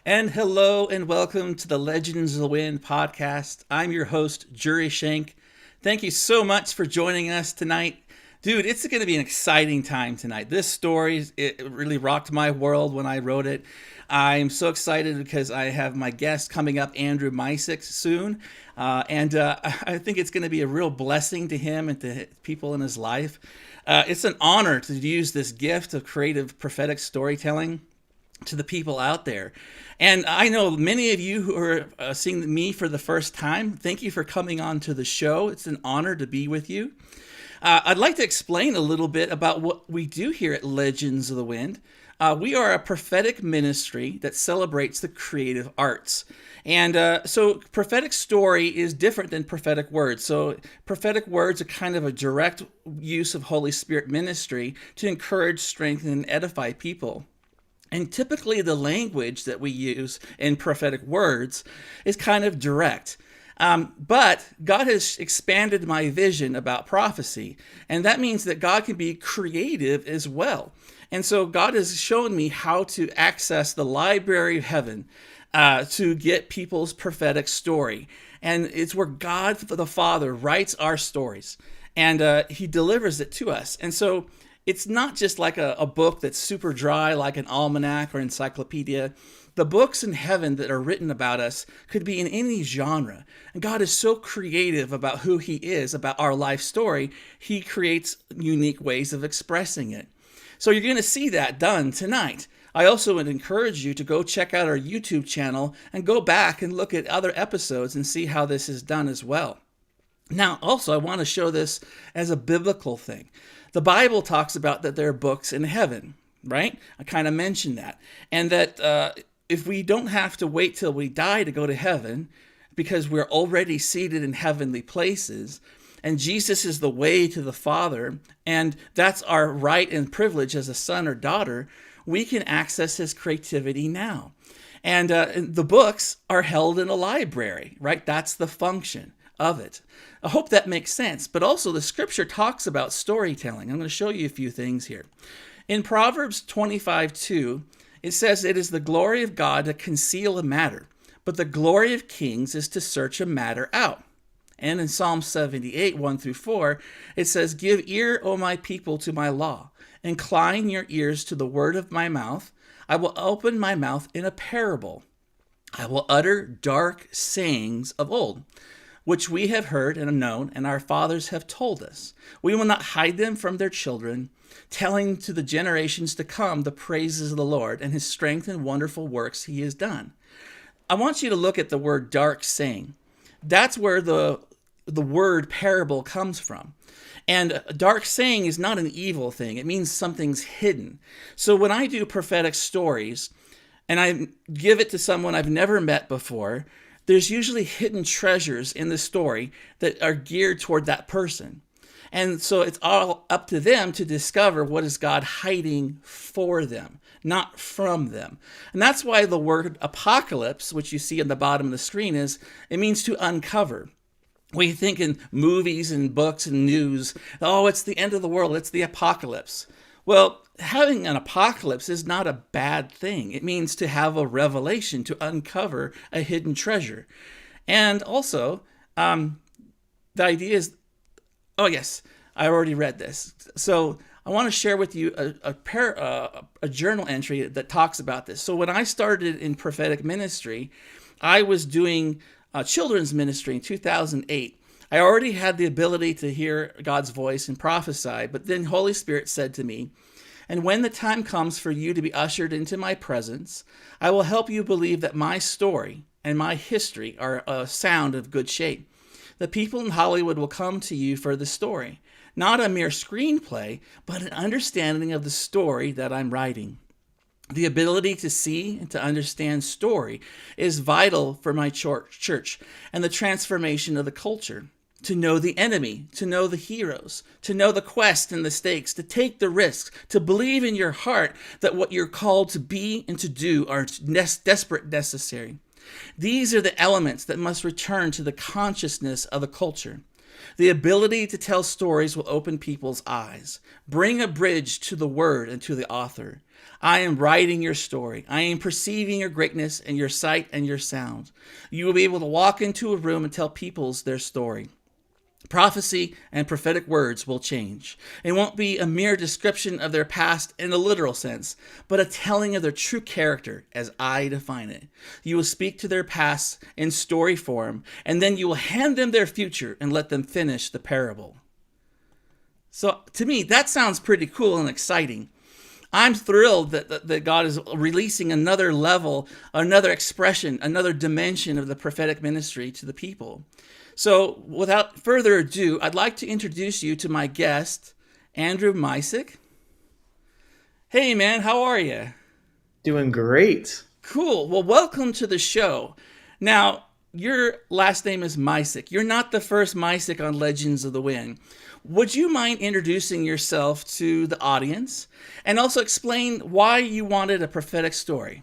And hello and welcome to the Legends of the Wind podcast. I'm your host, Jurri Schenck. Thank you so much for joining us tonight. Dude, it's going to be an exciting time tonight. This story, it really rocked my world when I wrote it. I'm so excited because I have my guest coming up, Andrew Misek, soon. I think it's going to be a real blessing to him and to people in his life. It's an honor to use this gift of creative prophetic storytelling to the people out there. And I know many of you who are seeing me for the first time, thank you for coming on to the show. It's an honor to be with you. I'd like to explain a little bit about what we do here at Legends of the Wind. We are a prophetic ministry that celebrates the creative arts. And so prophetic story is different than prophetic words. So prophetic words are kind of a direct use of Holy Spirit ministry to encourage, strengthen, and edify people. And typically the language that we use in prophetic words is kind of direct. But God has expanded my vision about prophecy. And that means that God can be creative as well. And so God has shown me how to access the library of heaven to get people's prophetic story. And it's where God the Father writes our stories. And he delivers it to us. And so it's not just like a book that's super dry, like an almanac or encyclopedia. The books in heaven that are written about us could be in any genre. And God is so creative about who he is, about our life story. He creates unique ways of expressing it. So you're going to see that done tonight. I also would encourage you to go check out our YouTube channel and go back and look at other episodes and see how this is done as well. Now, also, I want to show this as a biblical thing. The Bible talks about that there are books in heaven, right? I kind of mentioned that. And that if we don't have to wait till we die to go to heaven, because we're already seated in heavenly places, and Jesus is the way to the Father, and that's our right and privilege as a son or daughter, we can access his creativity now. And the books are held in a library, right? That's the function of it. I hope that makes sense. But also the scripture talks about storytelling. I'm going to show you a few things here. In Proverbs 25:2, it says, "It is the glory of God to conceal a matter, but the glory of kings is to search a matter out." And in Psalm 78, 1-4, it says, "Give ear, O my people, to my law. Incline your ears to the word of my mouth. I will open my mouth in a parable. I will utter dark sayings of old, which we have heard and known, and our fathers have told us. We will not hide them from their children, telling to the generations to come the praises of the Lord and his strength and wonderful works he has done." I want you to look at the word dark saying. That's where the word parable comes from. And dark saying is not an evil thing. It means something's hidden. So when I do prophetic stories and I give it to someone I've never met before, there's usually hidden treasures in the story that are geared toward that person. And so it's all up to them to discover what is God hiding for them, not from them. And that's why the word apocalypse, which you see on the bottom of the screen, it means to uncover. We think in movies and books and news, oh, it's the end of the world, it's the apocalypse. Well, having an apocalypse is not a bad thing. It means to have a revelation, to uncover a hidden treasure. And also, the idea is, oh yes, I already read this. So I want to share with you a journal entry that talks about this. So when I started in prophetic ministry, I was doing children's ministry in 2008. I already had the ability to hear God's voice and prophesy, but then Holy Spirit said to me, "And when the time comes for you to be ushered into my presence, I will help you believe that my story and my history are a sound of good shape. The people in Hollywood will come to you for the story, not a mere screenplay, but an understanding of the story that I'm writing. The ability to see and to understand story is vital for my church and the transformation of the culture. To know the enemy, to know the heroes, to know the quest and the stakes, to take the risks, to believe in your heart that what you're called to be and to do are desperate necessary. These are the elements that must return to the consciousness of the culture. The ability to tell stories will open people's eyes, bring a bridge to the word and to the author. I am writing your story. I am perceiving your greatness and your sight and your sound. You will be able to walk into a room and tell peoples their story. Prophecy and prophetic words will change. It won't be a mere description of their past in a literal sense, but a telling of their true character as I define it. You will speak to their past in story form, and then you will hand them their future and let them finish the parable. So to me, that sounds pretty cool and exciting. I'm thrilled that God is releasing another level, another expression, another dimension of the prophetic ministry to the people. So without further ado, I'd like to introduce you to my guest, Andrew Misek. Hey man, how are you? Doing great. Cool. Well, welcome to the show. Now, your last name is Misek. You're not the first Misek on Legends of the Wind. Would you mind introducing yourself to the audience and also explain why you wanted a prophetic story?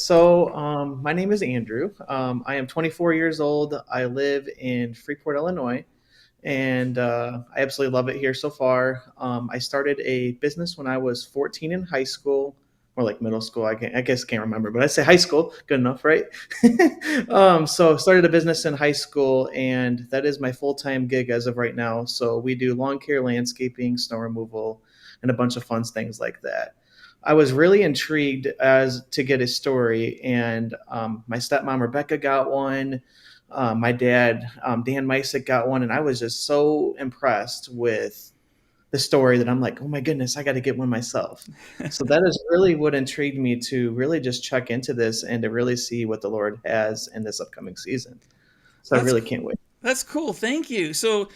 My name is Andrew. I am 24 years old. I live in Freeport, Illinois, and I absolutely love it here so far. I started a business when I was 14 in high school, or like middle school. I guess can't remember, but I say high school. Good enough, right? So started a business in high school, and that is my full-time gig as of right now. So we do lawn care, landscaping, snow removal, and a bunch of fun things like that. I was really intrigued as to get a story, and my stepmom Rebecca got one. My dad Dan Misek got one, and I was just so impressed with the story that I'm like, oh my goodness, I got to get one myself. So that is really what intrigued me to really just check into this and to really see what the Lord has in this upcoming season. So I That's really can't wait. That's cool. Thank you. So,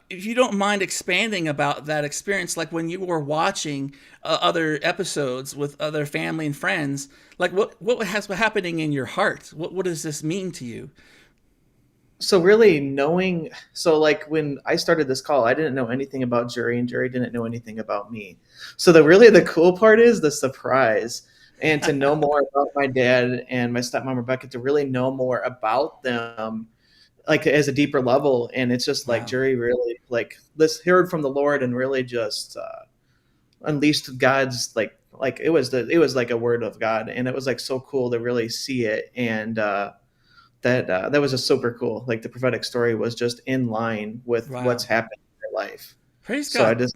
if you don't mind expanding about that experience, like when you were watching other episodes with other family and friends, like what has been happening in your heart? What does this mean to you? So really knowing, so like when I started this call, I didn't know anything about Jurri, and Jurri didn't know anything about me. So the cool part is the surprise, and to know more about my dad and my stepmom Rebecca, to really know more about them, like as a deeper level. And it's just like Wow. Jurri really like this heard from the Lord and really just unleashed God's like it was like a word of God, and it was like so cool to really see it. And that was just super cool. Like the prophetic story was just in line with what's Wow. happening in their life. Praise So God.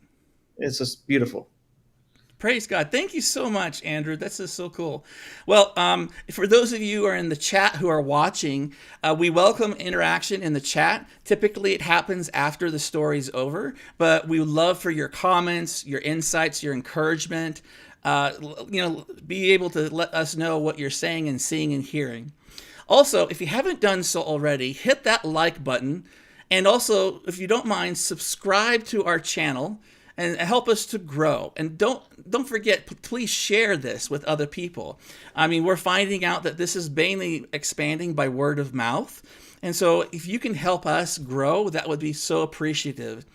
it's just beautiful. Praise God. Thank you so much, Andrew. That's just so cool. Well, for those of you who are in the chat who are watching, we welcome interaction in the chat. Typically, it happens after the story's over, but we would love for your comments, your insights, your encouragement. Be able to let us know what you're saying and seeing and hearing. Also, if you haven't done so already, hit that like button. And also, if you don't mind, subscribe to our channel and help us to grow. And don't forget, please share this with other people. I mean, we're finding out that this is mainly expanding by word of mouth. And so if you can help us grow, that would be so appreciative.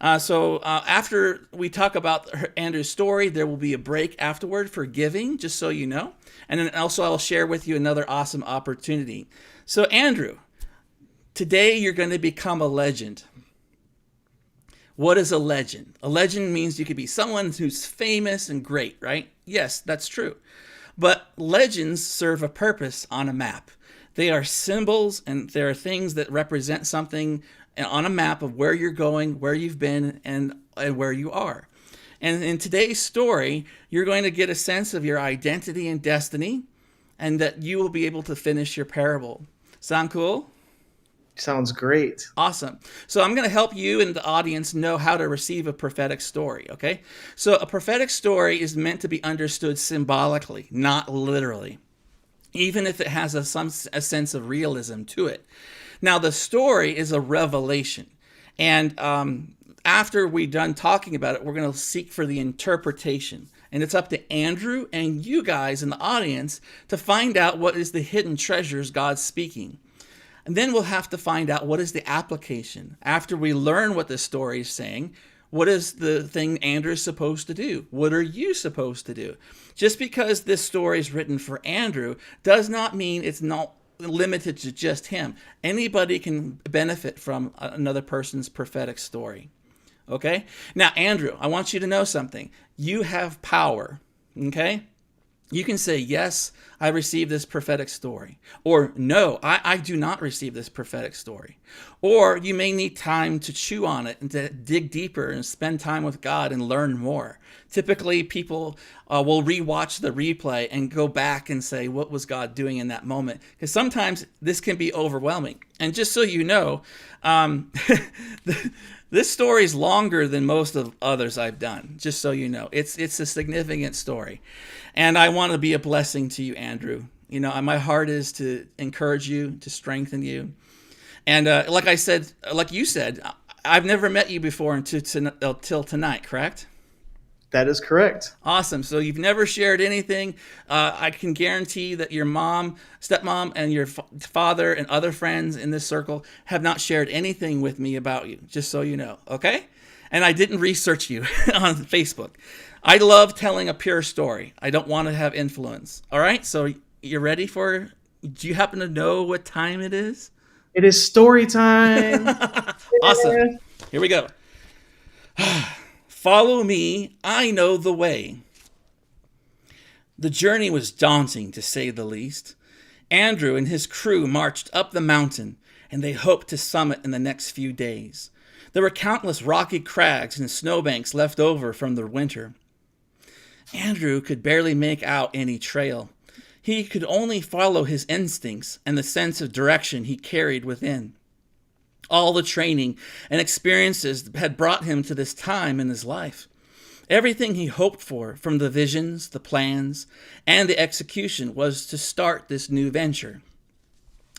After we talk about Andrew's story, there will be a break afterward for giving, just so you know. And then also I'll share with you another awesome opportunity. So Andrew, today you're going to become a legend. What is a legend? A legend means you could be someone who's famous and great, right? Yes, that's true. But legends serve a purpose on a map. They are symbols, and they are things that represent something on a map of where you're going, where you've been, and where you are. And in today's story, you're going to get a sense of your identity and destiny, and that you will be able to finish your parable. Sound cool? Sounds great. Awesome. So I'm going to help you and the audience know how to receive a prophetic story, okay? So a prophetic story is meant to be understood symbolically, not literally, even if it has a sense of realism to it. Now, the story is a revelation. And after we're done talking about it, we're going to seek for the interpretation. And it's up to Andrew and you guys in the audience to find out what is the hidden treasures God's speaking. And then we'll have to find out what is the application. After we learn what the story is saying, what is the thing Andrew's supposed to do? What are you supposed to do? Just because this story is written for Andrew does not mean it's not limited to just him. Anybody can benefit from another person's prophetic story. Okay? Now, Andrew, I want you to know something. You have power. Okay? You can say, yes, I received this prophetic story. Or, no, I do not receive this prophetic story. Or you may need time to chew on it and to dig deeper and spend time with God and learn more. Typically, people will rewatch the replay and go back and say, what was God doing in that moment? Because sometimes this can be overwhelming. And just so you know, this story is longer than most of others I've done, just so you know. It's a significant story. And I want to be a blessing to you, Andrew. You know, my heart is to encourage you, to strengthen you. And like you said, I've never met you before until tonight, correct? That is correct. Awesome. So you've never shared anything. I can guarantee that your mom, stepmom, and your father and other friends in this circle have not shared anything with me about you, just so you know, okay? And I didn't research you on Facebook. I love telling a pure story. I don't want to have influence. All right? So you're ready do you happen to know what time it is? It is story time. Awesome. Here we go. Follow me, I know the way. The journey was daunting, to say the least. Andrew and his crew marched up the mountain, and they hoped to summit in the next few days. There were countless rocky crags and snowbanks left over from the winter. Andrew could barely make out any trail. He could only follow his instincts and the sense of direction he carried within. All the training and experiences had brought him to this time in his life. Everything he hoped for, from the visions, the plans, and the execution, was to start this new venture.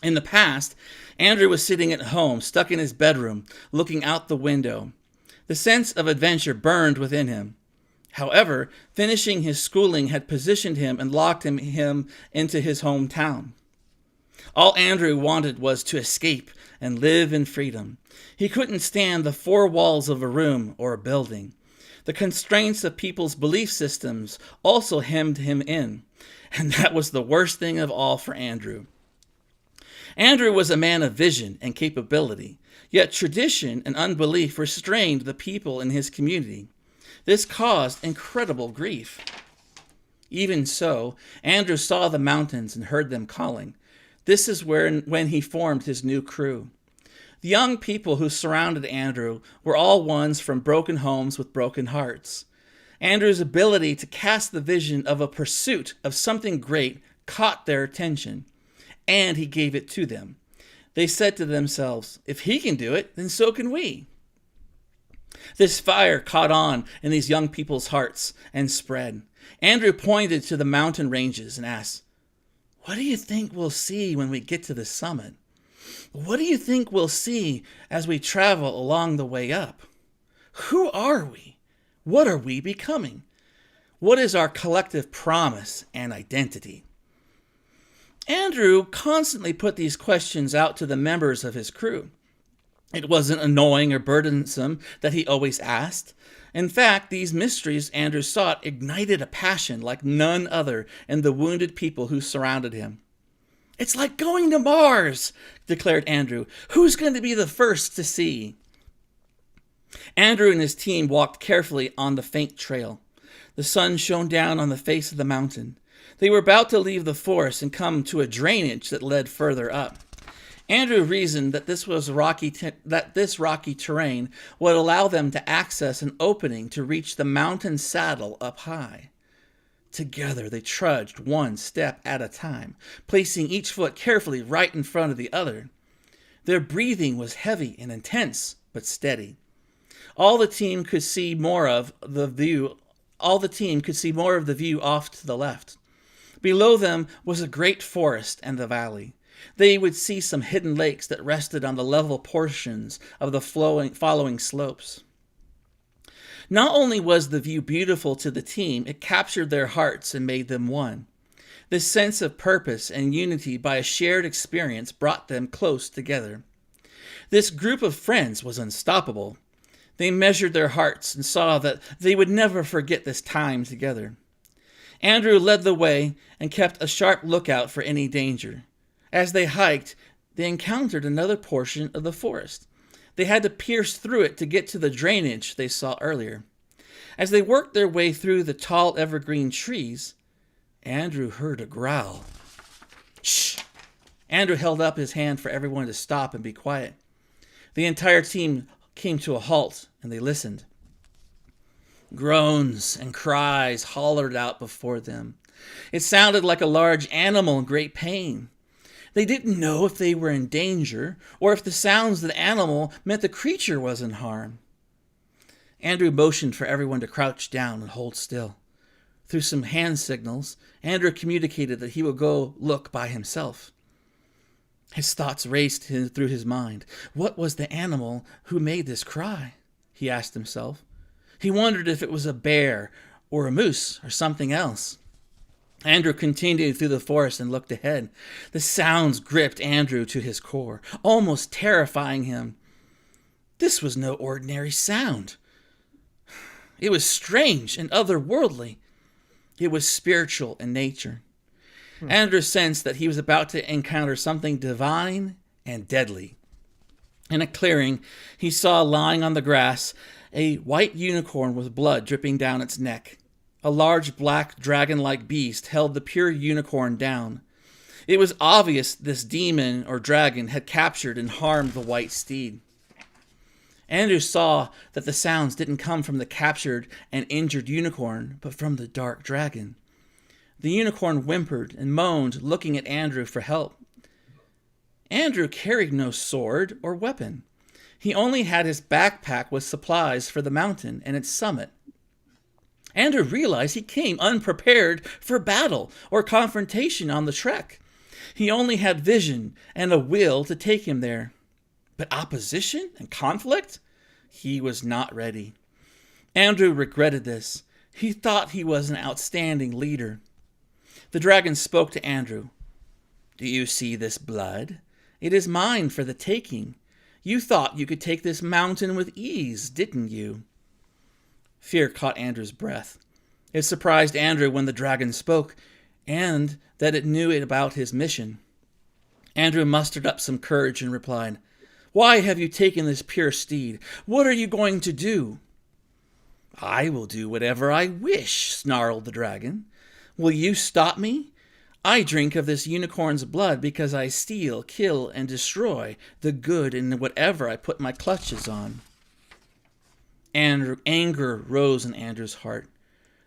In the past, Andrew was sitting at home, stuck in his bedroom, looking out the window. The sense of adventure burned within him. However, finishing his schooling had positioned him and locked him into his hometown. All Andrew wanted was to escape and live in freedom. He couldn't stand the four walls of a room or a building. The constraints of people's belief systems also hemmed him in, and that was the worst thing of all for Andrew. Andrew was a man of vision and capability, yet tradition and unbelief restrained the people in his community. This caused incredible grief. Even so, Andrew saw the mountains and heard them calling. This is when he formed his new crew. The young people who surrounded Andrew were all ones from broken homes with broken hearts. Andrew's ability to cast the vision of a pursuit of something great caught their attention, and he gave it to them. They said to themselves, if he can do it, then so can we. This fire caught on in these young people's hearts and spread. Andrew pointed to the mountain ranges and asked, what do you think we'll see when we get to the summit? What do you think we'll see as we travel along the way up? Who are we? What are we becoming? What is our collective promise and identity? Andrew constantly put these questions out to the members of his crew. It wasn't annoying or burdensome that he always asked. In fact, these mysteries Andrew sought ignited a passion like none other in the wounded people who surrounded him. It's like going to Mars, declared Andrew. Who's going to be the first to see? Andrew and his team walked carefully on the faint trail. The sun shone down on the face of the mountain. They were about to leave the forest and come to a drainage that led further up. Andrew reasoned that this rocky terrain would allow them to access an opening to reach the mountain saddle up high. Together they trudged one step at a time, placing each foot carefully right in front of the other. Their breathing was heavy and intense, but steady. All the team could see more of the view off to the left. Below them was a great forest and the valley. They would see some hidden lakes that rested on the level portions of the following slopes. Not only was the view beautiful to the team, it captured their hearts and made them one. This sense of purpose and unity by a shared experience brought them close together. This group of friends was unstoppable. They measured their hearts and saw that they would never forget this time together. Andrew led the way and kept a sharp lookout for any danger. As they hiked, they encountered another portion of the forest. They had to pierce through it to get to the drainage they saw earlier. As they worked their way through the tall evergreen trees, Andrew heard a growl. Shh! Andrew held up his hand for everyone to stop and be quiet. The entire team came to a halt, and they listened. Groans and cries hollered out before them. It sounded like a large animal in great pain. They didn't know if they were in danger or if the sounds of the animal meant the creature was in harm. Andrew motioned for everyone to crouch down and hold still. Through some hand signals, Andrew communicated that he would go look by himself. His thoughts raced through his mind. What was the animal who made this cry? He asked himself. He wondered if it was a bear or a moose or something else. Andrew continued through the forest and looked ahead. The sounds gripped Andrew to his core, almost terrifying him. This was no ordinary sound. It was strange and otherworldly. It was spiritual in nature. Andrew sensed that he was about to encounter something divine and deadly. In a clearing, he saw lying on the grass a white unicorn with blood dripping down its neck. A large black dragon-like beast held the pure unicorn down. It was obvious this demon or dragon had captured and harmed the white steed. Andrew saw that the sounds didn't come from the captured and injured unicorn, but from the dark dragon. The unicorn whimpered and moaned, looking at Andrew for help. Andrew carried no sword or weapon. He only had his backpack with supplies for the mountain and its summit. Andrew realized he came unprepared for battle or confrontation on the trek. He only had vision and a will to take him there. But opposition and conflict? He was not ready. Andrew regretted this. He thought he was an outstanding leader. The dragon spoke to Andrew. Do you see this blood? It is mine for the taking. You thought you could take this mountain with ease, didn't you? Fear caught Andrew's breath. It surprised Andrew when the dragon spoke, and that it knew about his mission. Andrew mustered up some courage and replied, Why have you taken this pure steed? What are you going to do? I will do whatever I wish, snarled the dragon. Will you stop me? I drink of this unicorn's blood because I steal, kill, and destroy the good in whatever I put my clutches on. Anger rose in Andrew's heart.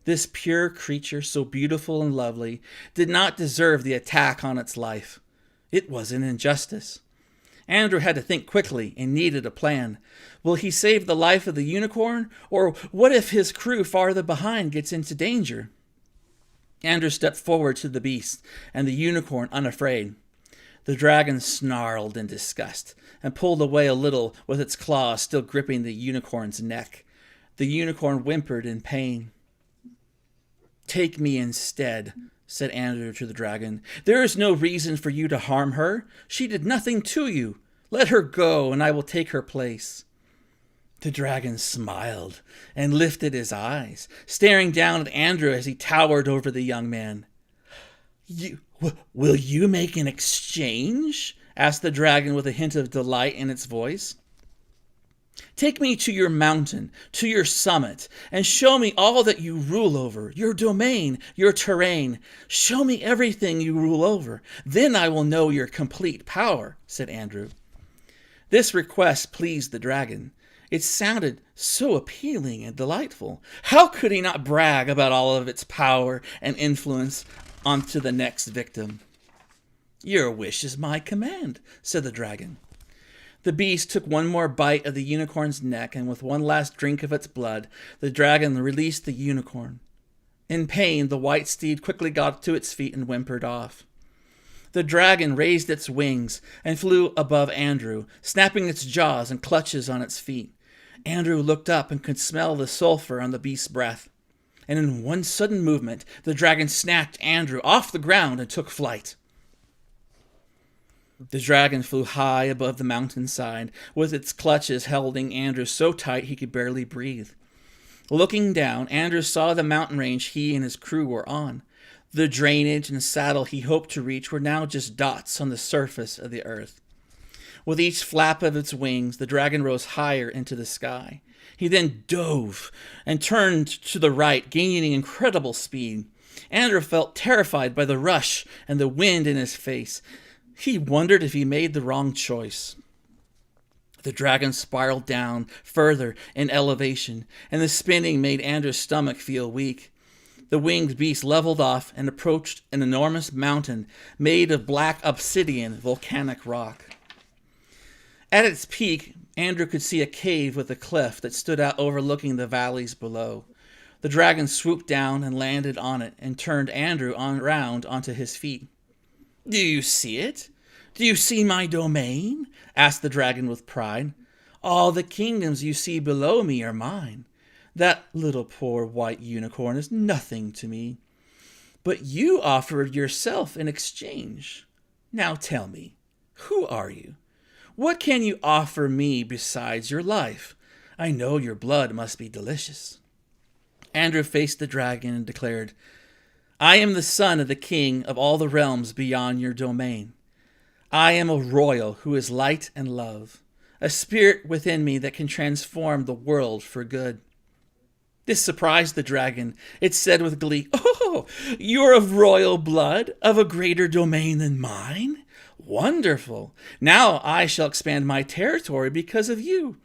This pure creature, so beautiful and lovely, did not deserve the attack on its life. It was an injustice. Andrew had to think quickly and needed a plan. Will he save the life of the unicorn? Or what if his crew farther behind gets into danger? Andrew stepped forward to the beast, and the unicorn unafraid. The dragon snarled in disgust and pulled away a little with its claws still gripping the unicorn's neck. The unicorn whimpered in pain. Take me instead, said Andrew to the dragon. There is no reason for you to harm her. She did nothing to you. Let her go, and I will take her place. The dragon smiled and lifted his eyes, staring down at Andrew as he towered over the young man. Will you make an exchange? Asked the dragon with a hint of delight in its voice. Take me to your mountain, to your summit, and show me all that you rule over, your domain, your terrain. Show me everything you rule over. Then I will know your complete power, said Andrew. This request pleased the dragon. It sounded so appealing and delightful. How could he not brag about all of its power and influence onto the next victim? Your wish is my command, said the dragon. The beast took one more bite of the unicorn's neck, and with one last drink of its blood, the dragon released the unicorn. In pain, the white steed quickly got to its feet and whimpered off. The dragon raised its wings and flew above Andrew, snapping its jaws and clutches on its feet. Andrew looked up and could smell the sulfur on the beast's breath. And in one sudden movement, the dragon snatched Andrew off the ground and took flight. The dragon flew high above the mountainside, with its clutches holding Andrew so tight he could barely breathe. Looking down, Andrew saw the mountain range he and his crew were on. The drainage and saddle he hoped to reach were now just dots on the surface of the earth. With each flap of its wings, the dragon rose higher into the sky. He then dove and turned to the right, gaining incredible speed. Andrew felt terrified by the rush and the wind in his face. He wondered if he made the wrong choice. The dragon spiraled down further in elevation, and the spinning made Andrew's stomach feel weak. The winged beast leveled off and approached an enormous mountain made of black obsidian volcanic rock. At its peak, Andrew could see a cave with a cliff that stood out overlooking the valleys below. The dragon swooped down and landed on it and turned Andrew around onto his feet. "Do you see it? Do you see my domain?" asked the dragon with pride. "All the kingdoms you see below me are mine. That little poor white unicorn is nothing to me. But you offered yourself in exchange. Now tell me, who are you? What can you offer me besides your life? I know your blood must be delicious." Andrew faced the dragon and declared, "I am the son of the king of all the realms beyond your domain. I am a royal who is light and love, a spirit within me that can transform the world for good." This surprised the dragon. It said with glee, "Oh, you're of royal blood, of a greater domain than mine? Wonderful! Now I shall expand my territory because of you.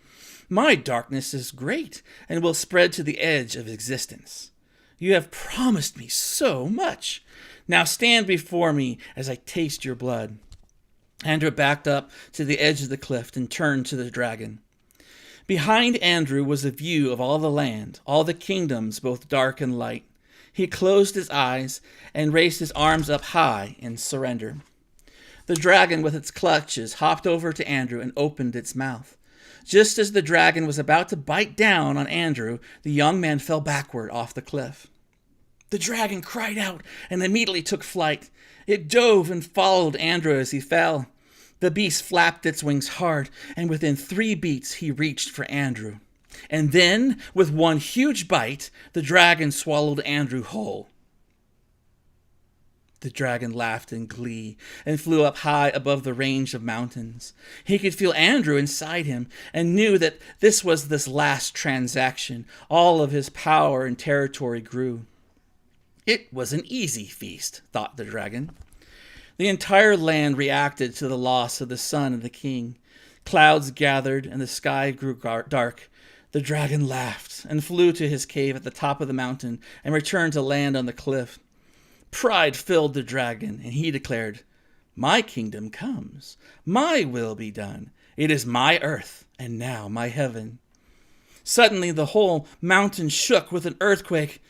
My darkness is great and will spread to the edge of existence. You have promised me so much. Now stand before me as I taste your blood." Andrew backed up to the edge of the cliff and turned to the dragon. Behind Andrew was a view of all the land, all the kingdoms, both dark and light. He closed his eyes and raised his arms up high in surrender. The dragon with its clutches hopped over to Andrew and opened its mouth. Just as the dragon was about to bite down on Andrew, the young man fell backward off the cliff. The dragon cried out and immediately took flight. It dove and followed Andrew as he fell. The beast flapped its wings hard, and within 3 beats he reached for Andrew. And then, with one huge bite, the dragon swallowed Andrew whole. The dragon laughed in glee and flew up high above the range of mountains. He could feel Andrew inside him and knew that this was this last transaction. All of his power and territory grew. It was an easy feast, thought the dragon. The entire land reacted to the loss of the son of the king. Clouds gathered and the sky grew dark. The dragon laughed and flew to his cave at the top of the mountain and returned to land on the cliff. Pride filled the dragon, and he declared, "My kingdom comes. My will be done. It is my earth, and now my heaven." Suddenly the whole mountain shook with an earthquake.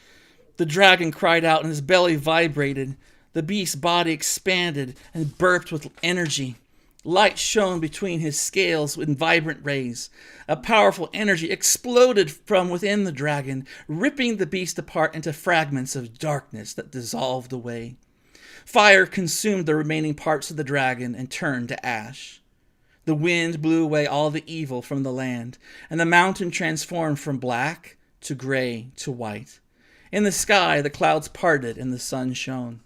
The dragon cried out, and his belly vibrated. The beast's body expanded and burped with energy. Light shone between his scales in vibrant rays. A powerful energy exploded from within the dragon, ripping the beast apart into fragments of darkness that dissolved away. Fire consumed the remaining parts of the dragon and turned to ash. The wind blew away all the evil from the land, and the mountain transformed from black to gray to white. In the sky, the clouds parted and the sun shone.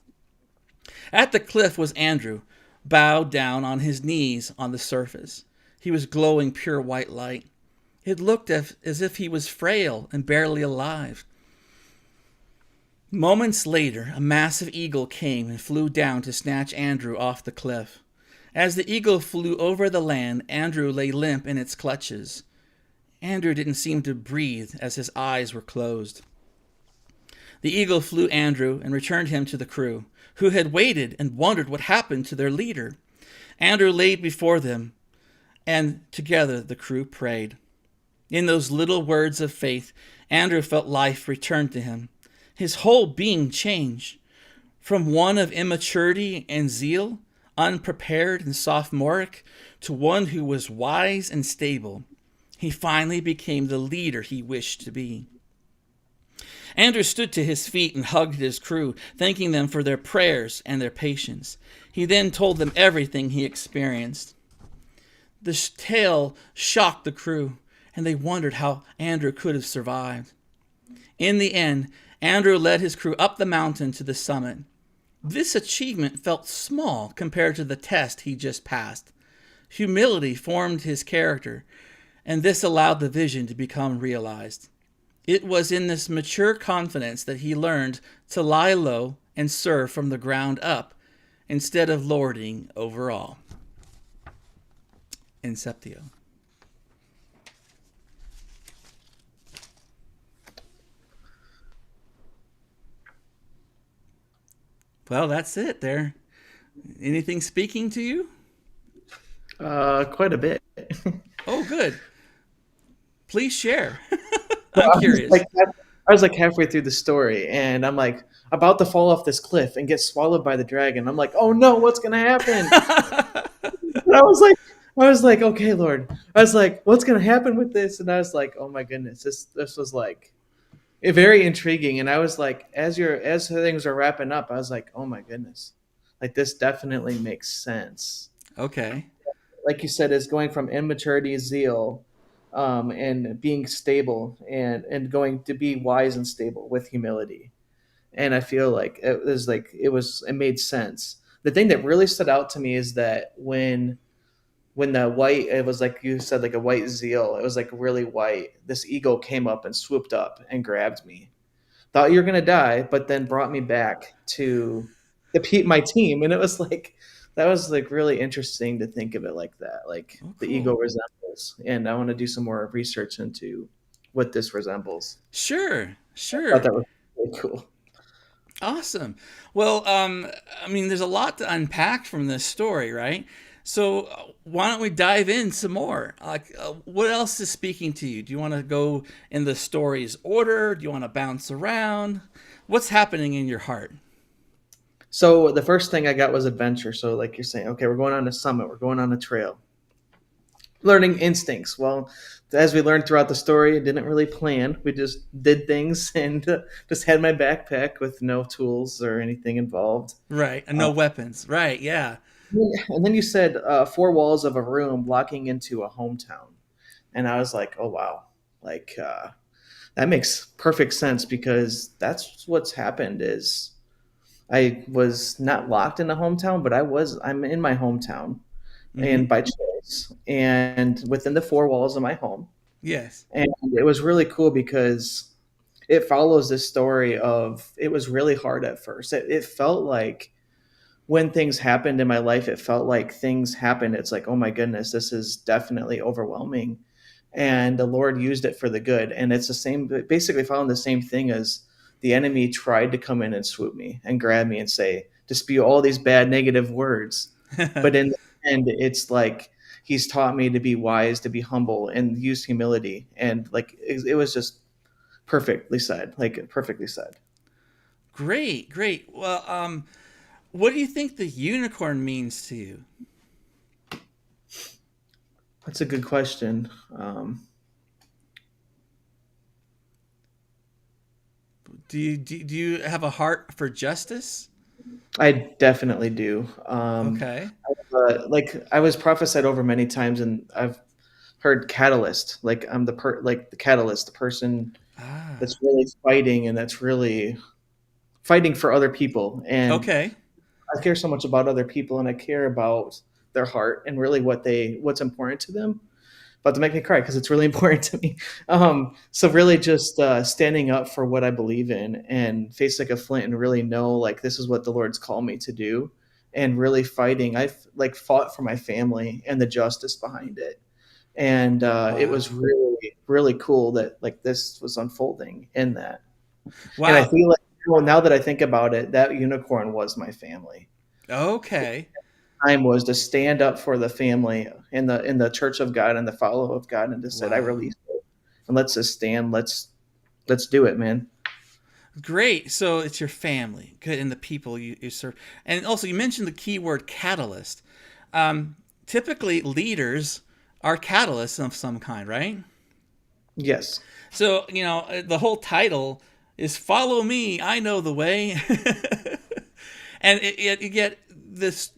At the cliff was Andrew, bowed down on his knees on the surface. He was glowing pure white light. It looked as if he was frail and barely alive. Moments later, a massive eagle came and flew down to snatch Andrew off the cliff. As the eagle flew over the land, Andrew lay limp in its clutches. Andrew didn't seem to breathe as his eyes were closed. The eagle flew Andrew and returned him to the crew, who had waited and wondered what happened to their leader. Andrew laid before them, and together the crew prayed. In those little words of faith, Andrew felt life return to him. His whole being changed. From one of immaturity and zeal, unprepared and sophomoric, to one who was wise and stable, he finally became the leader he wished to be. Andrew stood to his feet and hugged his crew, thanking them for their prayers and their patience. He then told them everything he experienced. The tale shocked the crew, and they wondered how Andrew could have survived. In the end, Andrew led his crew up the mountain to the summit. This achievement felt small compared to the test he just passed. Humility formed his character, and this allowed the vision to become realized. It was in this mature confidence that he learned to lie low and serve from the ground up instead of lording over all. Inceptio. Well, that's it there. Anything speaking to you? Quite a bit. Oh, good. Please share. So I'm curious. I was like halfway through the story, and I'm like about to fall off this cliff and get swallowed by the dragon. I'm like, oh no, what's gonna happen? And I was like, okay, Lord. I was like, what's gonna happen with this? And I was like, oh my goodness, this was like very intriguing. And I was like, as things are wrapping up, I was like, oh my goodness, like this definitely makes sense. Okay. Like you said, is going from immaturity, zeal, and being stable, and going to be wise and stable with humility. And I feel like it made sense. The thing that really stood out to me is that when the white, it was like you said, like a white zeal, it was like really white. This eagle came up and swooped up and grabbed me. Thought you were gonna die, but then brought me back to my team, and it was like that was like really interesting to think of it like that, like Oh, the cool. ego resembles. And I want to do some more research into what this resembles. Sure. I thought Sure. that was really cool. Awesome. Well, I mean, there's a lot to unpack from this story, right? So why don't we dive in some more? Like, what else is speaking to you? Do you want to go in the story's order? Do you want to bounce around? What's happening in your heart? So the first thing I got was adventure. So like you're saying, okay, we're going on a summit, we're going on a trail. Learning instincts. Well, as we learned throughout the story, I didn't really plan. We just did things, and just had my backpack with no tools or anything involved. Right. And Uh, no weapons. Right. Yeah. and then you said four walls of a room blocking into a hometown. And I was like, oh, wow. Like, that makes perfect sense, because that's what's happened is I was not locked in a hometown, but I'm in my hometown, Mm-hmm. and by choice, and within the four walls of my home. Yes. And it was really cool because it follows this story of it was really hard at first. It felt like when things happened in my life, it felt like things happened. It's like, oh my goodness, this is definitely overwhelming. And the Lord used it for the good. And it's the same, basically following the same thing as the enemy tried to come in and swoop me and grab me and say, to spew all these bad negative words. But in the end, it's like he's taught me to be wise, to be humble, and use humility. And like it was just perfectly said. Great. Great. Well, what do you think the unicorn means to you? That's a good question. Do you have a heart for justice? I definitely do. Okay. Like I was prophesied over many times, and I've heard catalyst. Like I'm like the catalyst, the person Ah. that's really fighting, and that's really fighting for other people. And Okay. I care so much about other people, and I care about their heart and really what's important to them. About to make me cry because it's really important to me. So really, just standing up for what I believe in and face like a flint, and really know like this is what the Lord's called me to do, and really fighting. I've like fought for my family and the justice behind it, and it was Wow. really cool that like this was unfolding in that. And I Wow. feel like, well, now that I think about it, that unicorn was my family. Okay. Time was to stand up for the family in the church of God and the follow of God, and just said, I Wow. release it, and let's just stand. Let's do it, man. Great. So it's your family, good, and the people you serve. And also, you mentioned the keyword catalyst. Typically, leaders are catalysts of some kind, right? Yes. So, the whole title is Follow Me, I Know the Way. And you get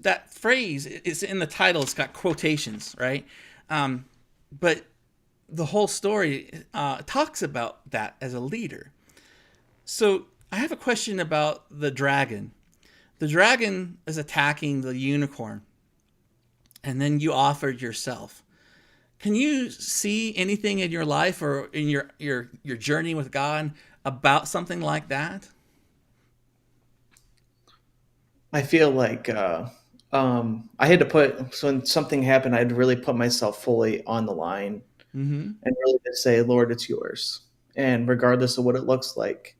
that phrase, it's in the title, it's got quotations, right? But the whole story talks about that as a leader. So I have a question about the dragon. The dragon is attacking the unicorn. and then you offered yourself. Can you see anything in your life or in your journey with God about something like that? I feel like I had to put so when something happened, I had to really put myself fully on the line Mm-hmm. and really just say, Lord, it's yours. And regardless of what it looks like,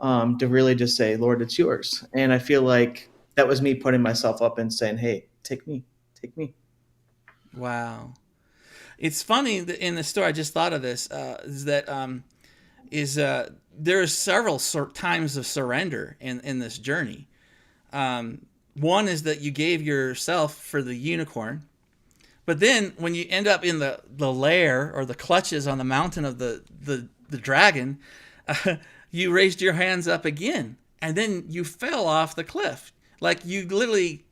to really just say, Lord, it's yours. And I feel like that was me putting myself up and saying, hey, take me. Wow. It's funny that in the story, I just thought of this, is that there are several times of surrender in this journey. One is that you gave yourself for the unicorn, but then when you end up in the lair or the clutches on the mountain of the dragon, you raised your hands up again, and then you fell off the cliff. Like you literally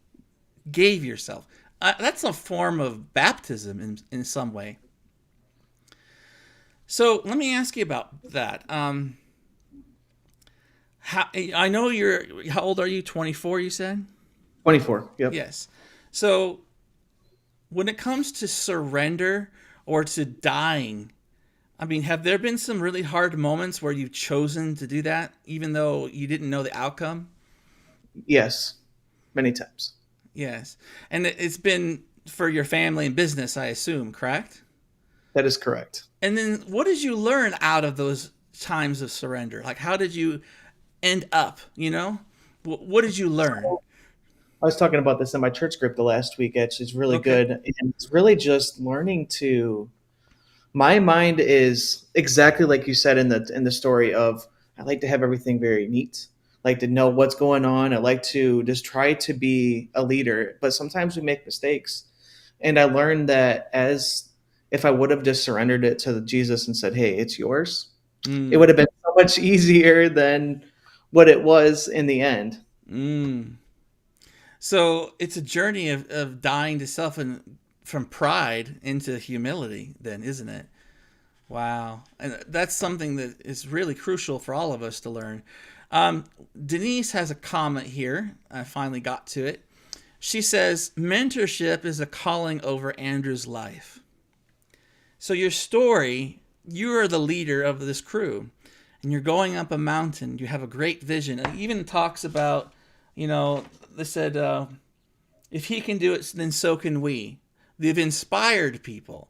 gave yourself. That's a form of baptism in some way. So let me ask you about that. I know you're. How old are you? 24. You said. 24. Yep. Yes. So when it comes to surrender or to dying, I mean, have there been some really hard moments where you've chosen to do that, even though you didn't know the outcome? Yes. Many times. Yes. And it's been for your family and business, I assume, correct? That is correct. And then what did you learn out of those times of surrender? Like, how did you end up, What did you learn? I was talking about this in my church group the last week. Actually, it's really Okay. good. And it's really just learning to my mind is exactly like you said in the story of I like to have everything very neat. I like to know what's going on. I like to just try to be a leader, but sometimes we make mistakes. And I learned that as if I would have just surrendered it to Jesus and said, "Hey, it's yours," it would Mm, have been so much easier than what it was in the end. mm. So it's a journey of dying to self and from pride into humility, then, isn't it? Wow. And that's something that is really crucial for all of us to learn. Denise has a comment here. I finally got to it. She says, mentorship is a calling over Andrew's life. So your story, you are the leader of this crew, and you're going up a mountain. You have a great vision. It even talks about, they said, if he can do it, then so can we. They've inspired people.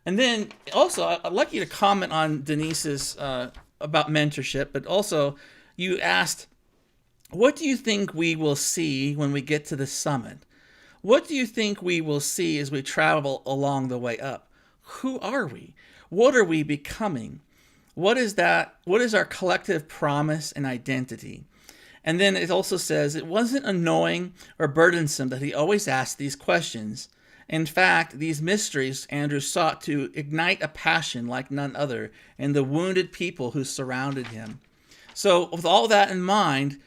And then also, I'd like you to comment on Denise's about mentorship, but also you asked, what do you think we will see when we get to the summit? What do you think we will see as we travel along the way up? Who are we? What are we becoming? What is that? What is our collective promise and identity? And then it also says it wasn't annoying or burdensome that he always asked these questions. In fact, these mysteries Andrew sought to ignite a passion like none other in the wounded people who surrounded him. So, with all that in mind,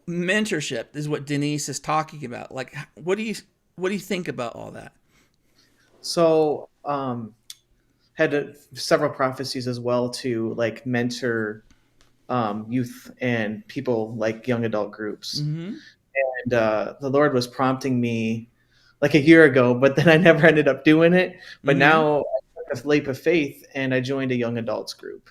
mentorship is what Denise is talking about. Like, what do you think about all that? So, had several prophecies as well to like mentor youth and people like young adult groups. Mm-hmm. And the Lord was prompting me like a year ago, but then I never ended up doing it. But Mm-hmm. now I took a leap of faith and I joined a young adults group.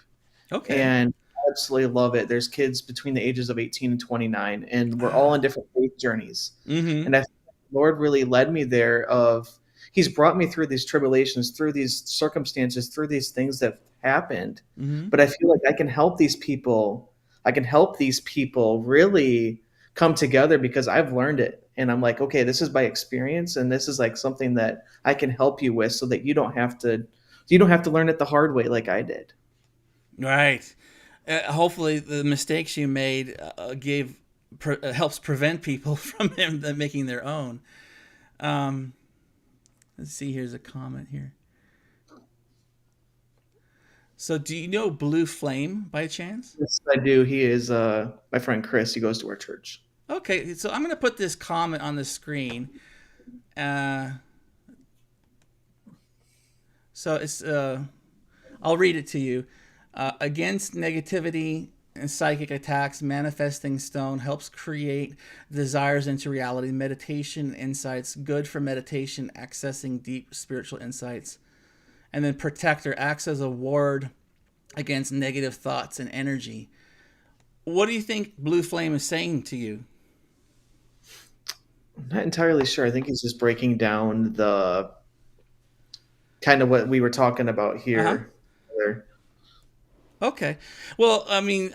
Okay. And I absolutely love it. There's kids between the ages of 18 and 29, and we're all in different faith journeys. Mm-hmm. And I feel like the Lord really led me there of He's brought me through these tribulations, through these circumstances, through these things that have happened. Mm-hmm. But I feel like I can help these people. I can help these people really come together because I've learned it. And I'm like, okay, this is by experience, and this is like something that I can help you with so that you don't have to learn it the hard way like I did. Right. Hopefully, the mistakes you made helps prevent people from them making their own. Um, let's see. Here's a comment here. So, do you know Blue Flame by chance? Yes, I do. He is my friend Chris. He goes to our church. Okay, so I'm going to put this comment on the screen. Uh, so it's I'll read it to you. Against negativity and psychic attacks, manifesting stone helps create desires into reality. Meditation insights, good for meditation, accessing deep spiritual insights. And then protector acts as a ward against negative thoughts and energy. What do you think Blue Flame is saying to you? I'm not entirely sure. I think he's just breaking down the kind of what we were talking about Uh huh. here. Okay. Well, I mean,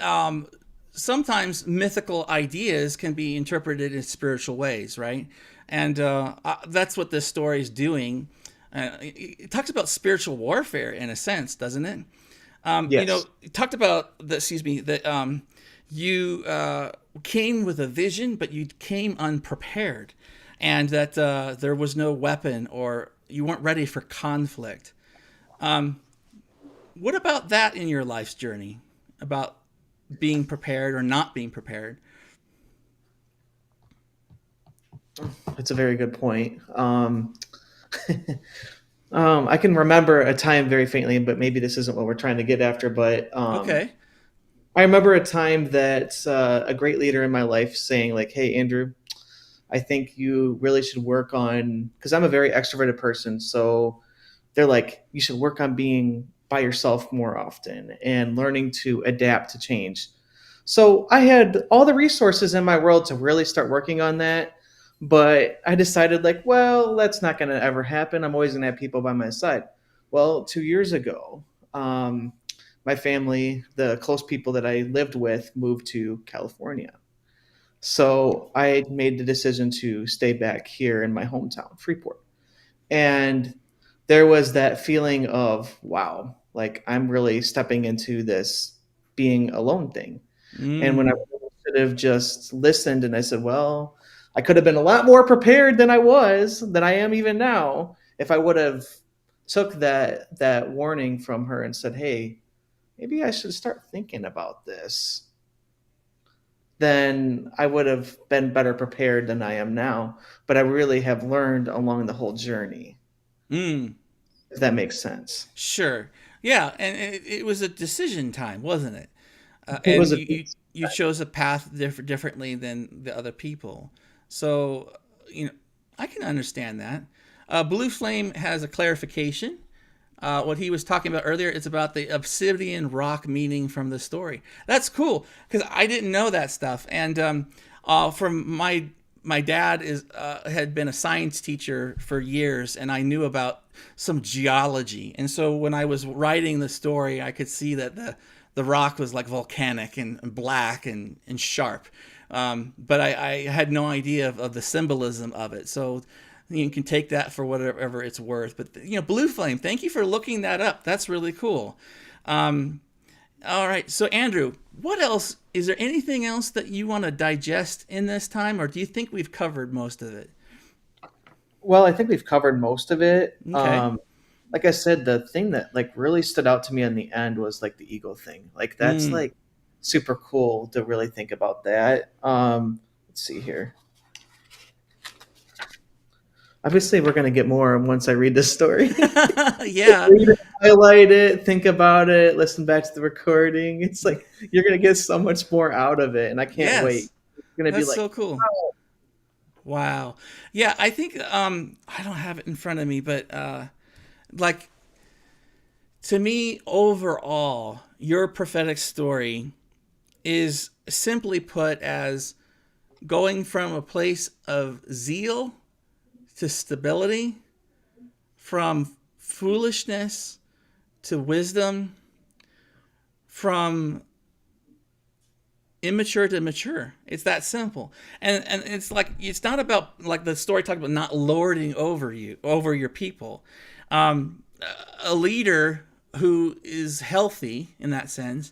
sometimes mythical ideas can be interpreted in spiritual ways, right? And that's what this story is doing. It talks about spiritual warfare in a sense, doesn't it? Yes. It talked about the, excuse me, that you came with a vision, but you came unprepared, and that there was no weapon or you weren't ready for conflict. What about that in your life's journey? About being prepared or not being prepared? That's a very good point. I can remember a time very faintly, but maybe this isn't what we're trying to get after. But Okay. I remember a time that a great leader in my life saying, like, "Hey, Andrew, I think you really should work on," because I'm a very extroverted person. So they're like, "You should work on being by yourself more often and learning to adapt to change." So I had all the resources in my world to really start working on that. But I decided, like, well, that's not going to ever happen. I'm always going to have people by my side. Well, 2 years ago, my family, the close people that I lived with, moved to California. So I made the decision to stay back here in my hometown, Freeport. And there was that feeling of, wow, like I'm really stepping into this being alone thing. And when I Mm. should have just listened and I said, well, I could have been a lot more prepared than than I am even now, if I would have took that warning from her and said, hey, maybe I should start thinking about this, then I would have been better prepared than I am now. But I really have learned along the whole journey, Mm. if that makes sense. Sure. Yeah, and it was a decision time, wasn't it? It And was a you chose a path differently than the other people. So, you know, I can understand that. Blue Flame has a clarification. What he was talking about earlier is about the obsidian rock meaning from the story. That's cool because I didn't know that stuff. And from my dad is had been a science teacher for years, and I knew about some geology. And so when I was writing the story, I could see that the rock was like volcanic and black and sharp. But I had no idea of the symbolism of it. So you can take that for whatever it's worth. But Blue Flame, thank you for looking that up. That's really cool. Um, all right, so Andrew, what else? Is there anything else that you want to digest in this time, or do you think we've covered most of it? Well, I think we've covered most of it. Okay. Like I said, the thing that like really stood out to me in the end was like the ego thing. Like that's Mm. like super cool to really think about that. Let's see here. Obviously, we're gonna get more once I read this story. Yeah. Read it, highlight it, think about it, listen back to the recording. It's like you're gonna get so much more out of it, and I can't wait. Yes. It's gonna be That's like, so cool. Wow. Yeah, I think I don't have it in front of me, but like to me overall, your prophetic story is simply put as going from a place of zeal to stability, from foolishness to wisdom, from immature to mature. It's that simple. And it's like it's not about like the story talked about not lording over your people. Um, a leader who is healthy in that sense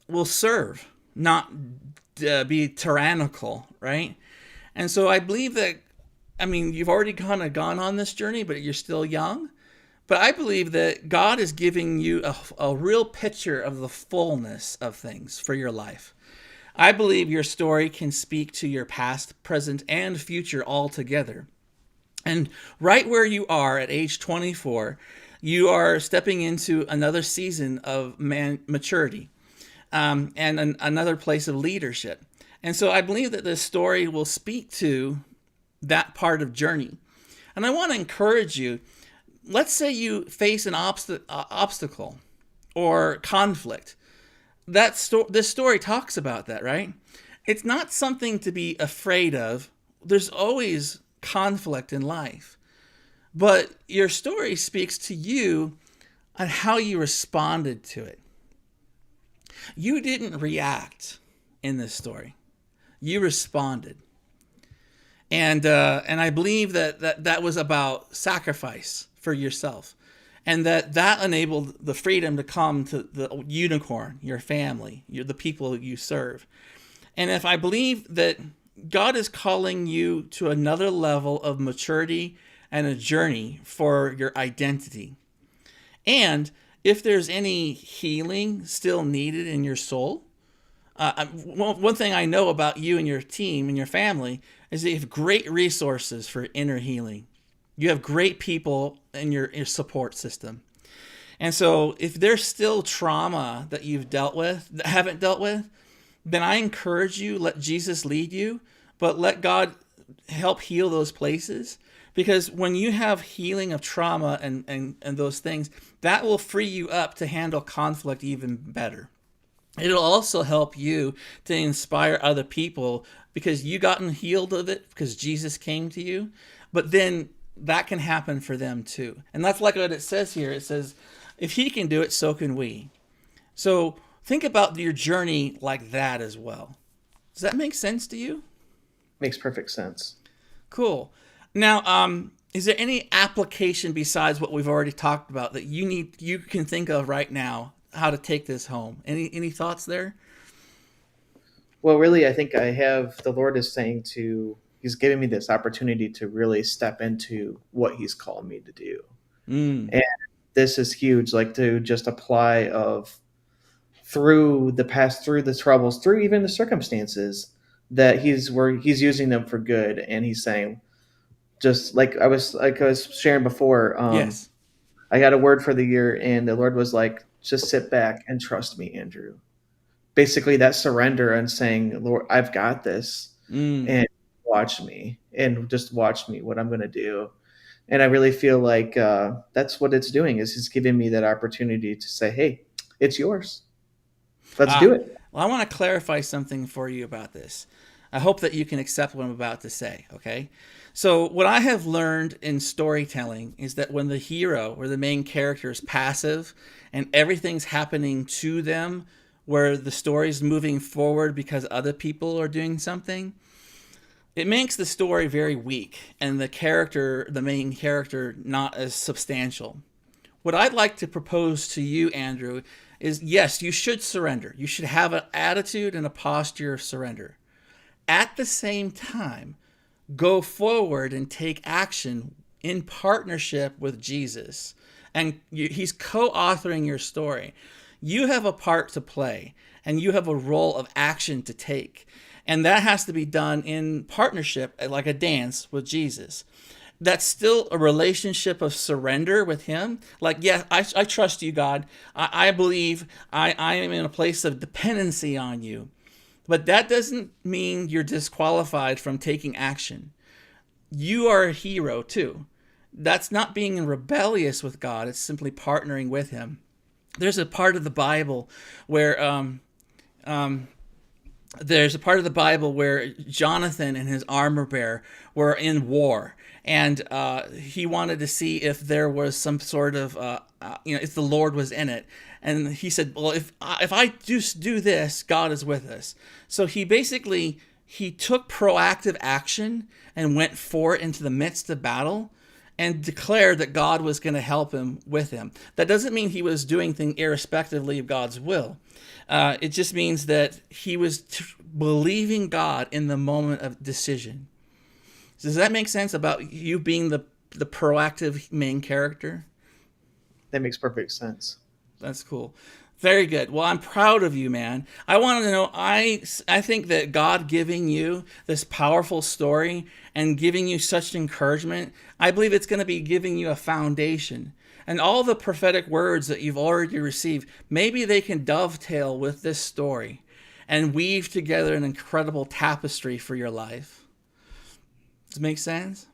will serve, not be tyrannical, right? And so I believe that, I mean, you've already kind of gone on this journey, but you're still young. But I believe that God is giving you a real picture of the fullness of things for your life. I believe your story can speak to your past, present, and future all together. And right where you are at age 24, you are stepping into another season of maturity. and another place of leadership. And so I believe that this story will speak to that part of Journey. And I want to encourage you. Let's say you face an obstacle or conflict. This story talks about that, right? It's not something to be afraid of. There's always conflict in life. But your story speaks to you on how you responded to it. You didn't react in this story. You responded. And I believe that was about sacrifice for yourself. And that enabled the freedom to come to the unicorn, your family, the people you serve. And if I believe that God is calling you to another level of maturity and a journey for your identity. And if there's any healing still needed in your soul, one thing I know about you and your team and your family is that you have great resources for inner healing. You have great people in your support system. And so if there's still trauma that you've dealt with, that haven't dealt with, then I encourage you, let Jesus lead you, but let God help heal those places. Because when you have healing of trauma and those things, that will free you up to handle conflict even better. It'll also help you to inspire other people because you gotten healed of it because Jesus came to you. But then that can happen for them too. And that's like what it says here. It says, if he can do it, so can we. So think about your journey like that as well. Does that make sense to you? Makes perfect sense. Cool. Now, is there any application besides what we've already talked about that you can think of right now how to take this home? Any thoughts there? Well, really, I think the Lord is saying he's giving me this opportunity to really step into what he's called me to do. And this is huge, like to just apply through the past, through the troubles, through even the circumstances that he's using them for good. And he's saying, just like I was sharing before, Yes. I got a word for the year and the Lord was like, just sit back and trust me, Andrew. Basically that surrender and saying, Lord, I've got this and watch me what I'm going to do. And I really feel like that's what it's doing is it's giving me that opportunity to say, hey, it's yours. Let's do it. Well, I want to clarify something for you about this. I hope that you can accept what I'm about to say, okay? So what I have learned in storytelling is that when the hero or the main character is passive and everything's happening to them where the story's moving forward because other people are doing something, it makes the story very weak and the main character, not as substantial. What I'd like to propose to you, Andrew, is yes, you should surrender. You should have an attitude and a posture of surrender. At the same time, go forward and take action in partnership with Jesus. And he's co-authoring your story. You have a part to play, and you have a role of action to take. And that has to be done in partnership, like a dance with Jesus. That's still a relationship of surrender with him. Like, yeah, I trust you, God. I believe I am in a place of dependency on you. But that doesn't mean you're disqualified from taking action. You are a hero too. That's not being rebellious with God. It's simply partnering with him. There's a part of the Bible where Jonathan and his armor bearer were in war, and he wanted to see if there was some sort of if the Lord was in it. And he said, well, if I just do this, God is with us. So he took proactive action and went forward into the midst of battle and declared that God was going to help him with him. That doesn't mean he was doing things irrespectively of God's will. It just means that he was believing God in the moment of decision. Does that make sense about you being the proactive main character? That makes perfect sense. That's cool. Very good. Well, I'm proud of you, man. I want to know. I think that God giving you this powerful story and giving you such encouragement, I believe it's going to be giving you a foundation. And all the prophetic words that you've already received, maybe they can dovetail with this story and weave together an incredible tapestry for your life. Does it make sense?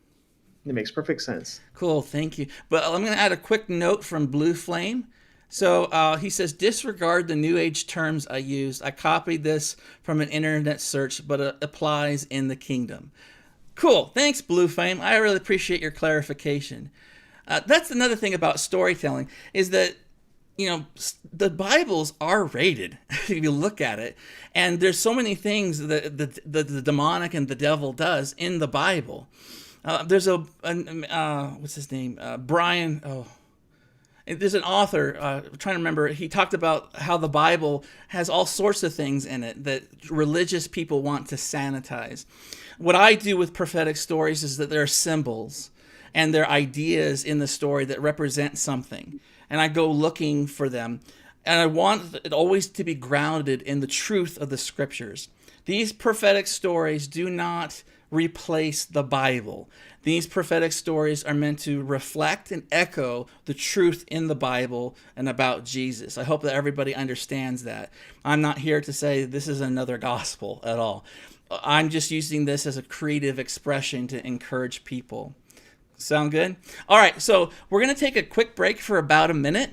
It makes perfect sense. Cool, thank you. But I'm going to add a quick note from Blue Flame. So he says, disregard the New Age terms I used. I copied this from an internet search, but it applies in the kingdom. Cool. Thanks, Blue Flame. I really appreciate your clarification. That's another thing about storytelling is that, you know, the Bibles are rated if you look at it. And there's so many things that the demonic and the devil does in the Bible. There's what's his name? Brian. Oh, there's an author. I'm trying to remember. He talked about how the Bible has all sorts of things in it that religious people want to sanitize. What I do with prophetic stories is that there are symbols and there are ideas in the story that represent something, and I go looking for them. And I want it always to be grounded in the truth of the scriptures. These prophetic stories do not replace the Bible. These prophetic stories are meant to reflect and echo the truth in the Bible and about Jesus. I hope that everybody understands that. I'm not here to say this is another gospel at all. I'm just using this as a creative expression to encourage people. Sound good? All right, so we're going to take a quick break for about a minute.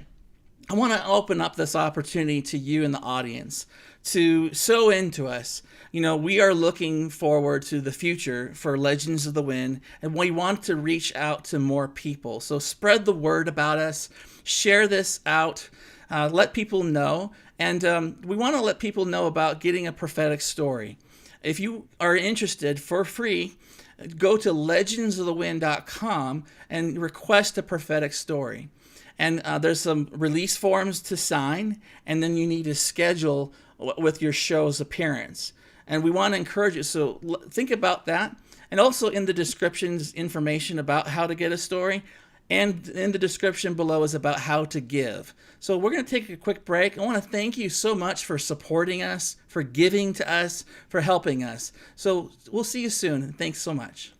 I want to open up this opportunity to you in the audience to sow into us. You know, we are looking forward to the future for Legends of the Wind, and we want to reach out to more people. So spread the word about us, share this out, let people know, and we want to let people know about getting a prophetic story. If you are interested, for free, go to legendsofthewind.com and request a prophetic story. And there's some release forms to sign, and then you need to schedule with your show's appearance. And we want to encourage you. So think about that. And also in the descriptions, information about how to get a story. And in the description below is about how to give. So we're going to take a quick break. I want to thank you so much for supporting us, for giving to us, for helping us. So we'll see you soon. Thanks so much.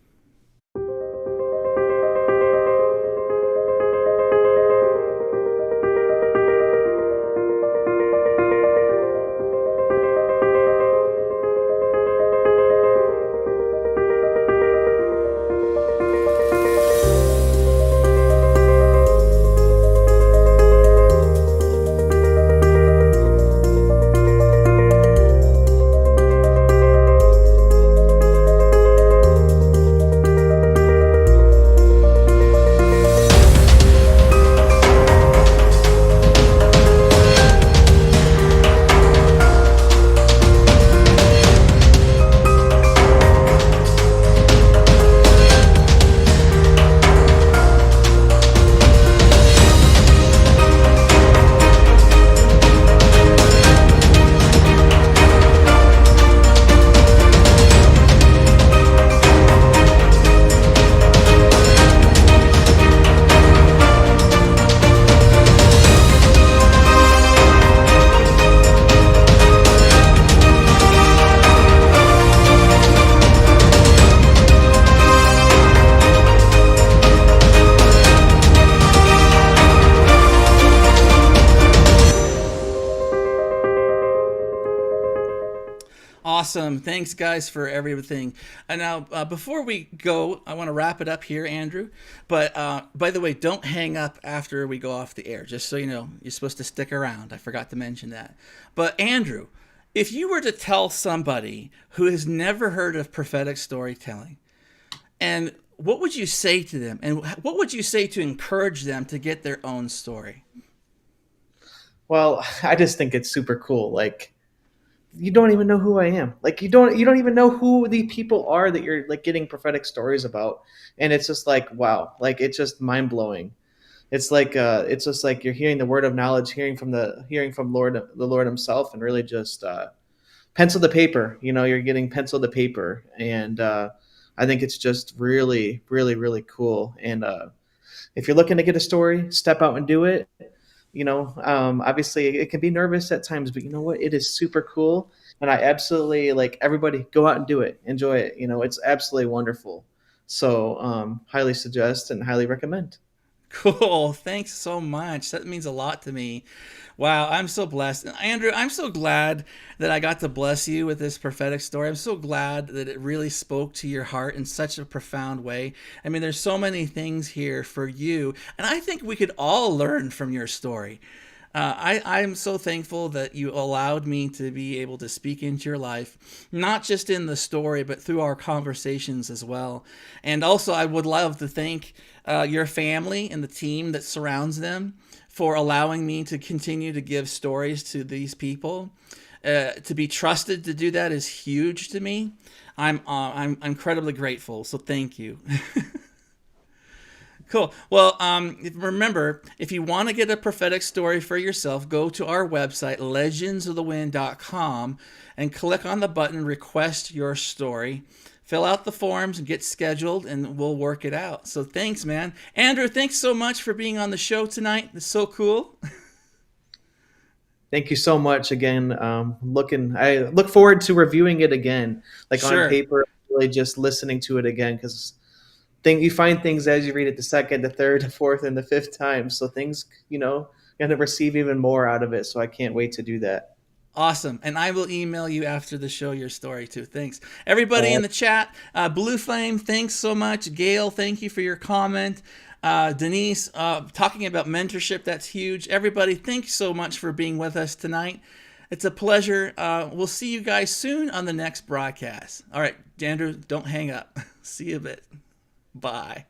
Awesome. Thanks, guys, for everything. And now, before we go, I want to wrap it up here, Andrew. But by the way, don't hang up after we go off the air. Just so you know, you're supposed to stick around. I forgot to mention that. But Andrew, if you were to tell somebody who has never heard of prophetic storytelling, and what would you say to them? And what would you say to encourage them to get their own story? Well, I just think it's super cool. Like, you don't even know who I am. Like, you don't even know who the people are that you're like getting prophetic stories about. And it's just like, wow, like it's just mind blowing. It's just like you're hearing the word of knowledge, hearing from the Lord himself, and really just pencil to paper. You know, you're getting pencil to paper. And I think it's just really, really, really cool. And if you're looking to get a story, step out and do it. Obviously it can be nervous at times, but you know what? It is super cool. And I absolutely like everybody go out and do it. Enjoy it. It's absolutely wonderful. So highly suggest and highly recommend. Cool. Thanks so much. That means a lot to me. Wow, I'm so blessed. And Andrew, I'm so glad that I got to bless you with this prophetic story. I'm so glad that it really spoke to your heart in such a profound way. I mean, there's so many things here for you, and I think we could all learn from your story. I'm so thankful that you allowed me to be able to speak into your life, not just in the story, but through our conversations as well. And also, I would love to thank your family and the team that surrounds them for allowing me to continue to give stories to these people. To be trusted to do that is huge to me. I'm incredibly grateful. So thank you. Cool. Well, remember, if you want to get a prophetic story for yourself, go to our website, legendsofthewind.com, and click on the button Request Your Story. Fill out the forms and get scheduled, and we'll work it out. So thanks, man. Andrew, thanks so much for being on the show tonight. It's so cool. Thank you so much again. I look forward to reviewing it again, like on Sure. paper, really just listening to it again, because you find things as you read it the second, the third, the fourth, and the fifth time. So things, you're gonna receive even more out of it. So I can't wait to do that. Awesome. And I will email you after the show your story too. Thanks. Everybody Uh, in the chat, Blue Flame, thanks so much. Gail, thank you for your comment. Denise, talking about mentorship, that's huge. Everybody, thanks so much for being with us tonight. It's a pleasure. We'll see you guys soon on the next broadcast. All right, Andrew, don't hang up. See you a bit. Bye.